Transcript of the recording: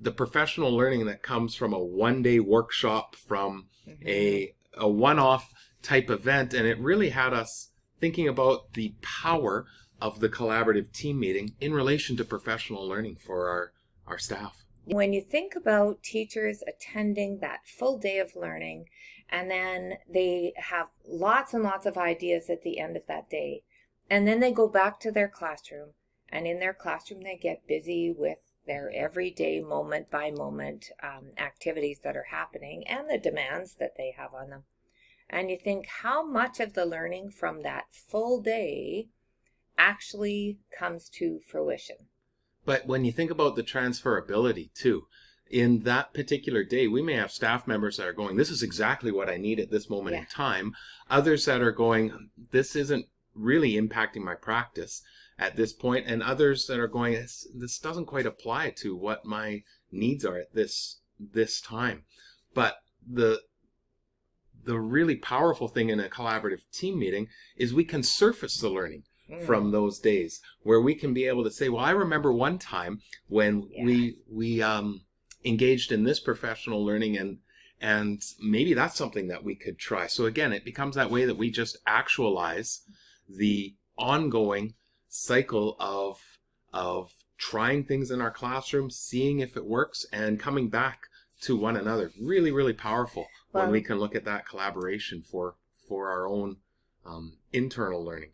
the professional learning that comes from a one-day workshop, from a one-off type event, and it really had us thinking about the power of the collaborative team meeting in relation to professional learning for our staff. When you think about teachers attending that full day of learning, and then they have lots and lots of ideas at the end of that day, and then they go back to their classroom, and in their classroom they get busy with their everyday moment by moment activities that are happening and the demands that they have on them. And you think how much of the learning from that full day actually comes to fruition. But when you think about the transferability too, in that particular day, we may have staff members that are going, this is exactly what I need at this moment in time. Others that are going, this isn't really impacting my practice at this point. And others that are going, this doesn't quite apply to what my needs are at this time. But the really powerful thing in a collaborative team meeting is we can surface the learning from those days, where we can be able to say, well, I remember one time when we engaged in this professional learning, and maybe that's something that we could try. So again, it becomes that way that we just actualize the ongoing cycle of trying things in our classroom, seeing if it works, and coming back to one another. Really, really powerful when we can look at that collaboration for our own internal learning.